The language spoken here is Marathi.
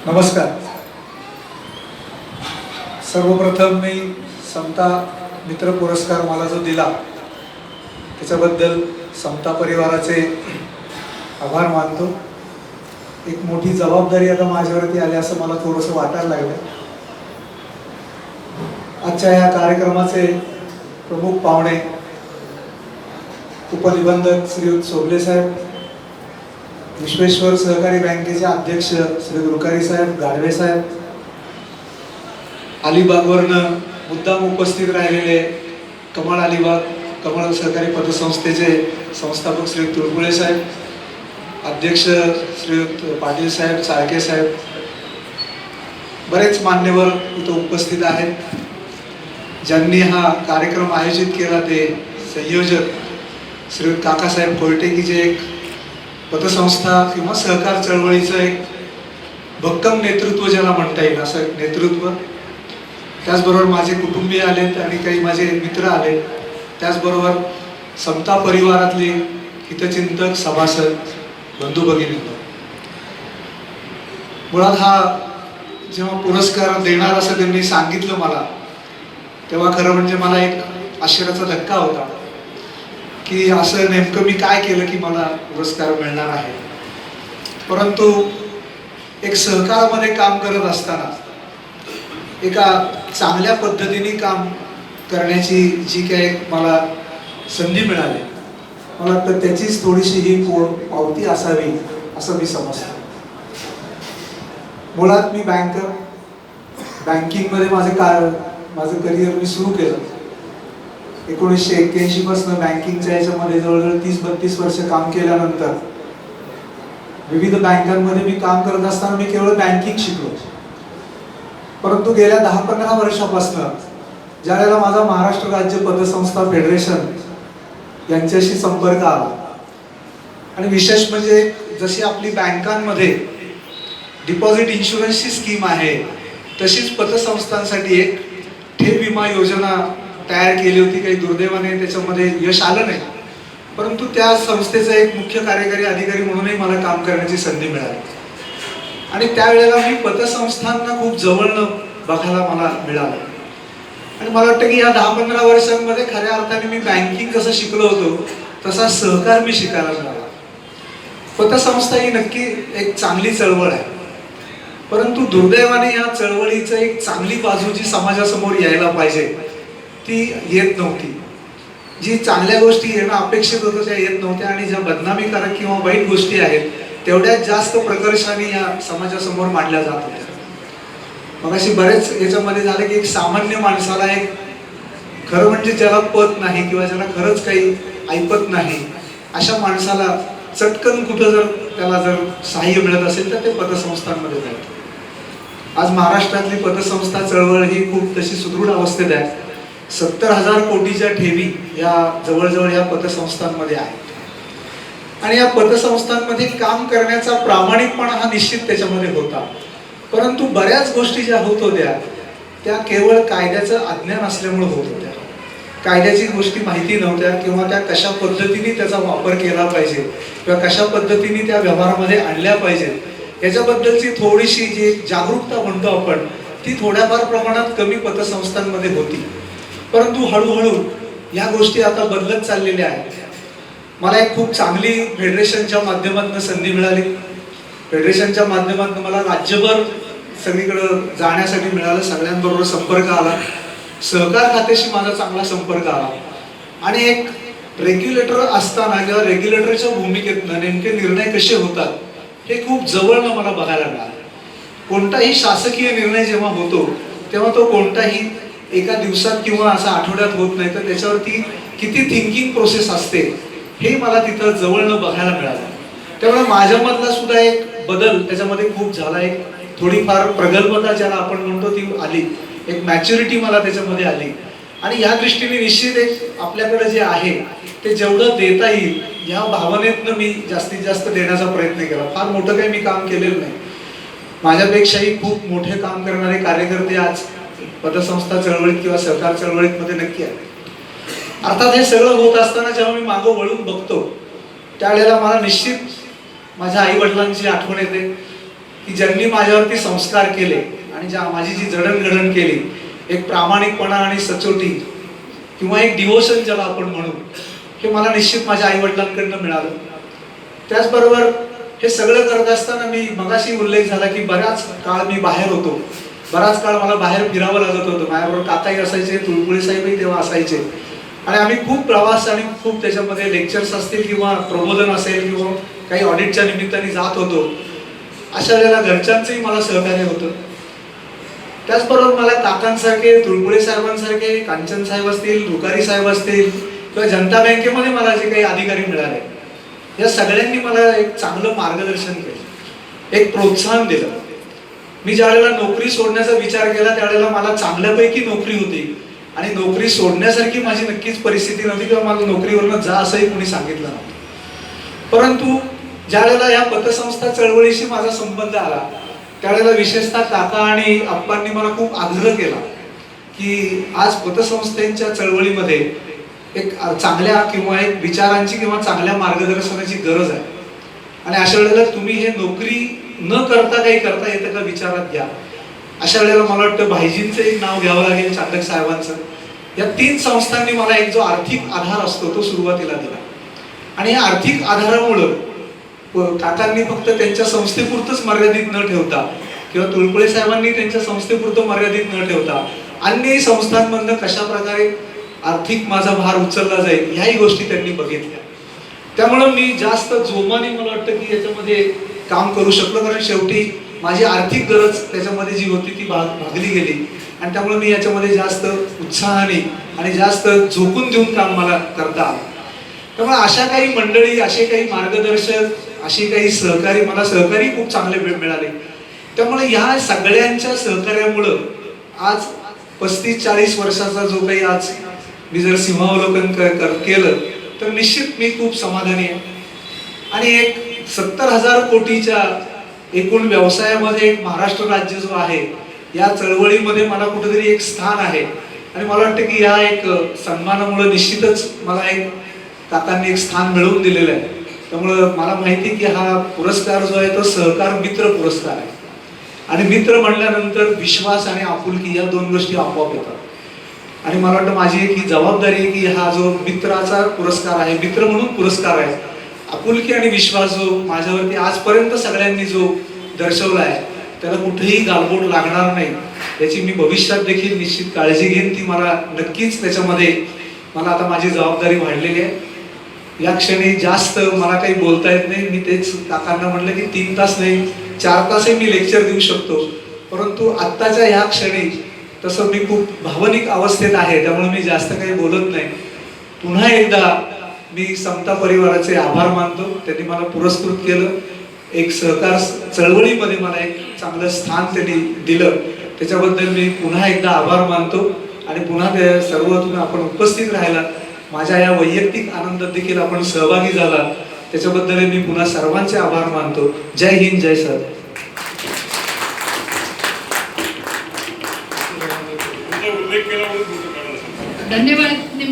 नमस्कार. सर्वप्रथम मी समता मित्र पुरस्कार मला जो दिला त्याच्याबद्दल समता परिवाराचे आभार मानतो. एक मोठी जबाबदारी आता माझ्यावरती आली असं मला थोडंसं वाटायला लागलं. आजच्या या कार्यक्रमाचे प्रमुख पाहुणे उपनिबंधक श्री सोबले साहेब, विश्वेश्वर सहकारी बँकेचे अध्यक्ष श्री गुरुकारी साहेब, गाढवे साहेब, अलिबागवरनं मुद्दाम उपस्थित राहिलेले कमळ सहकारी पतसंस्थेचे संस्थापक श्री तुळपुळे साहेब, अध्यक्ष श्री पाटील साहेब, चाळके साहेब, बरेच मान्यवर इथं उपस्थित आहेत. ज्यांनी हा कार्यक्रम आयोजित केला ते संयोजक श्री काकासाहेब कोयटे की जे एक पतसंस्था किंवा सहकार चळवळीचं एक भक्कम नेतृत्व ज्याला म्हणता येईल असं नेतृत्व. त्याचबरोबर माझे कुटुंबीय आलेत आणि काही माझे मित्र आले. त्याचबरोबर समता परिवारातले हितचिंतक, सभासद, बंधू भगिनी. मुळात हा जेव्हा पुरस्कार देणार असं त्यांनी सांगितलं मला, तेव्हा खरं म्हणजे मला एक आश्चर्याचा धक्का होता की असं नेमकं मी काय केलं की मला पुरस्कार मिळणार आहे. परंतु एक सहकारामध्ये काम करत असताना एका चांगल्या पद्धतीने काम करण्याची जी काही मला संधी मिळाली, मला वाटतं त्याचीच थोडीशी ही पावती असावी असं मी समजतो. मुळात मी बँकिंगमध्ये माझं करिअर मी सुरू केलं. 1981 पासून बँकिंगच्या याच्यामध्ये जवळजवळ 30-32 वर्ष काम केल्यानंतर विविध बँकांमध्ये मी काम करत असताना मी केवळ बँकिंग शिकलो. परंतु गेल्या 10-15 वर्षापासून ज्यावेळेला माझा महाराष्ट्र राज्य पतसंस्था फेडरेशन यांच्याशी संपर्क आला आणि विशेष म्हणजे जशी आपली बँकांमध्ये डिपॉझिट इन्शुरन्सची स्कीम आहे तशीच पतसंस्थांसाठी एक ठेव विमा योजना तयार केली होती. काही दुर्दैवाने त्याच्यामध्ये यश आलं नाही, परंतु त्या संस्थेचा एक मुख्य कार्यकारी अधिकारी म्हणूनही मला काम करण्याची संधी मिळाली. आणि त्यावेळेला मी पतसंस्थांना खूप जवळनं बघायला मला मिळालं. आणि मला वाटतं की या 10-15 वर्षांमध्ये खऱ्या अर्थाने मी बँकिंग कसं शिकलो होतो तसा सहकार मी शिकायला मिळाला. पतसंस्था ही नक्की एक चांगली चळवळ आहे, परंतु दुर्दैवाने या चळवळीचं एक चांगली बाजू जी समाजासमोर यायला पाहिजे ती येत नव्हती. जी चांगल्या गोष्टी येणं अपेक्षित होतं त्या येत नव्हत्या आणि ज्या बदनामीकारक किंवा वाईट गोष्टी आहेत तेवढ्याच जास्त प्रकर्षाने या समाजासमोर मांडल्या जात होत्या. मग अशी बरेच याच्यामध्ये झालं की एक सामान्य माणसाला, एक खरं म्हणजे ज्याला पत नाही किंवा ज्याला खरंच काही ऐकत नाही अशा माणसाला चटकन कुठं जर त्याला जर सहाय्य मिळत असेल तर ते पतसंस्थांमध्ये जातं. आज महाराष्ट्रातली पतसंस्था चळवळ ही खूप तशी सुदृढ अवस्थेत आहे. 70,000 कोटीच्या ठेवी या जवळजवळ या पतसंस्थांमध्ये आहेत आणि या पतसंस्थांमध्ये काम करण्याचा प्रामाणिकपणा हा निश्चित त्याच्यामध्ये होता. परंतु बऱ्याच गोष्टी ज्या होत होत्या त्या केवळ कायद्याचं अज्ञान असल्यामुळे होत होत्या. कायद्याची गोष्टी माहिती नव्हत्या किंवा त्या कशा पद्धतीने त्याचा वापर केला पाहिजे किंवा कशा पद्धतीने त्या व्यवहारामध्ये आणल्या पाहिजेत याच्याबद्दलची थोडीशी जी जागरूकता म्हणतो आपण ती थोड्याफार प्रमाणात कमी पतसंस्थांमध्ये होती. परंतु हळूहळू या गोष्टी आता बदलत चाललेल्या आहेत. मला एक खूप चांगली फेडरेशनच्या माध्यमातून संधी मिळाली. फेडरेशनच्या माध्यमातून मला राज्यभर सगळीकडं जाण्यासाठी मिळालं. सगळ्यांबरोबर संपर्क आला. सहकार खात्याशी माझा चांगला संपर्क आला आणि एक रेग्युलेटर असताना किंवा रेग्युलेटरच्या भूमिकेतनं नेमके निर्णय कसे होतात हे खूप जवळनं मला बघायला मिळालं. कोणताही शासकीय निर्णय जेव्हा होतो तेव्हा तो कोणताही एका दिवसात किंवा असा आठवड्यात होत नाही, तर त्याच्यावरती किती थिंकिंग प्रोसेस असते हे मला तिथं जवळनं बघायला मिळालं. त्यामुळे माझ्यामधला सुद्धा एक बदल त्याच्यामध्ये खूप झाला. एक थोडीफार प्रगल्भता ज्याला आपण म्हणतो ती आली, एक मॅच्युरिटी मला त्याच्यामध्ये आली आणि या दृष्टीने निश्चित एक आपल्याकडे जे आहे ते जेवढं देता येईल या भावनेतनं मी जास्तीत जास्त देण्याचा प्रयत्न केला. फार मोठं काही मी काम केलेलं नाही. माझ्यापेक्षाही खूप मोठे काम करणारे कार्यकर्ते आज पतसंस्था चळवळीत किंवा सहकार चळवळीत मध्ये नक्की आहे. अर्थात हे सगळं होत असताना जेव्हा मी मागं वळून बघतो त्यावेळेला मला निश्चित माझ्या आई वडिलांची आठवण येते. की ज्यांनी माझ्यावरती संस्कार केले आणि माझी जी जडणघडण केली, एक प्रामाणिकपणा आणि सचोटी किंवा एक डिवोशन ज्याला आपण म्हणू, हे मला निश्चित माझ्या आई वडिलांकडनं मिळालं. त्याचबरोबर हे सगळं करत असताना मी मगाशी उल्लेख झाला की बराच काळ मी बाहेर होतो, बराच काळ मला बाहेर फिरावं लागत होतं. माझ्याबरोबर काकाही असायचे, तुळपुळे साहेबही तेव्हा असायचे आणि आम्ही खूप प्रवास आणि खूप त्याच्यामध्ये लेक्चर्स असतील किंवा प्रबोधन असेल किंवा काही ऑडिटच्या निमित्ताने जात होतो. अशा वेळेला घरच्यांचंही मला सहकार्य होतं. त्याचबरोबर मला काकांसारखे, तुळपुळे साहेबांसारखे, कांचन साहेब असतील, रुकारी साहेब असतील किंवा जनता बँकेमध्ये मला जे काही अधिकारी मिळाले, या सगळ्यांनी मला एक चांगलं मार्गदर्शन केलं, एक प्रोत्साहन दिलं. मी ज्या वेळेला नोकरी सोडण्याचा विचार केला त्यावेळेला मला चांगल्यापैकी नोकरी होती आणि नोकरी सोडण्यासारखी माझी नक्कीच परिस्थिती नव्हती किंवा मला नोकरीवरनं जा असंही कोणी सांगितलं नव्हतं. परंतु ज्या वेळेला या पतसंस्था चळवळीशी माझा संबंध आला त्यावेळेला विशेषतः काका आणि आप्पांनी मला खूप आग्रह केला की आज पतसंस्थेच्या चळवळीमध्ये एक चांगल्या किंवा एक विचारांची किंवा चांगल्या मार्गदर्शनाची गरज आहे आणि अशा वेळेला तुम्ही हे नोकरी न करता काही करता येतं का विचारात घ्या. अशा वेळेला मला वाटतं भाईजींचं एक नाव घ्यावं लागेल, चांडक साहेबांचं. या 3 संस्थांनी मला एक जो आर्थिक आधार असतो तो सुरुवातीला दिला आणि या आर्थिक आधारामुळं काकांनी फक्त त्यांच्या संस्थेपुरतंच मर्यादित न ठेवता किंवा तुळपुळे साहेबांनी त्यांच्या संस्थेपुरतं मर्यादित न ठेवता अन्य संस्थांमधनं कशा प्रकारे आर्थिक माझा भार उचलला जाईल ह्याही गोष्टी त्यांनी बघितल्या. त्यामुळं मी जास्त जोमाने मला वाटतं की याच्यामध्ये काम करू शकलो, कारण शेवटी माझी आर्थिक गरज त्याच्यामध्ये जी होती ती भागली गेली आणि त्यामुळे मी याच्यामध्ये जास्त उत्साहाने आणि जास्त झोकून देऊन काम मला करता आलं. त्यामुळे अशा काही मंडळी, असे काही मार्गदर्शक, अशी काही सहकारी खूप चांगले मिळाले. त्यामुळे ह्या सगळ्यांच्या सहकार्यामुळं आज 35-40 वर्षाचा जो काही आज मी जर सिंहावलोकन केलं तर निश्चित मी खूप समाधानी आहे. आणि एक 70,000 कोटीच्या एकूण व्यवसायामध्ये एक महाराष्ट्र राज्य जो आहे या चळवळीमध्ये मला कुठेतरी एक स्थान आहे आणि मला वाटतं की या एक सन्मानामुळे निश्चितच मला एक काकांनी एक स्थान मिळवून दिलेलं आहे. त्यामुळं मला माहिती की हा पुरस्कार जो आहे तो सहकार मित्र पुरस्कार आहे आणि मित्र म्हणल्यानंतर विश्वास आणि आपुलकी या 2 गोष्टी आपोआप येतात आणि मला वाटतं माझी एक ही जबाबदारी आहे की हा जो मित्राचा पुरस्कार आहे, मित्र म्हणून पुरस्कार आहे, आपुलकी आणि विश्वास जो माझ्यावरती आजपर्यंत सगळ्यांनी जो दर्शवला आहे त्याला कुठेही गालबोट लागणार नाही याची मी भविष्यात देखील निश्चित काळजी घेईन. ती मला नक्कीच त्याच्यामध्ये मला आता माझी जबाबदारी वाढलेली आहे. या क्षणी जास्त मला काही बोलता येत नाही. मी तेच काकांना म्हणलं की 3 तास नाही 4 तासही मी लेक्चर देऊ शकतो, परंतु आत्ताच्या ह्या क्षणी तसं मी खूप भावनिक अवस्थेत आहे त्यामुळे मी जास्त काही बोलत नाही. पुन्हा एकदा मी समता परिवाराचे आभार मानतो, त्यांनी मला पुरस्कृत केलं, एक सहकार चळवळीमध्ये मला एक चांगलं स्थान त्यांनी दिलं, त्याच्याबद्दल मी पुन्हा एकदा आभार मानतो आणि पुन्हा ते सर्व तुम्ही आपण उपस्थित राहिला, माझ्या या वैयक्तिक आनंदात देखील आपण सहभागी झाला, त्याच्याबद्दल मी पुन्हा सर्वांचे आभार मानतो. जय हिंद, जय सर. धन्यवाद.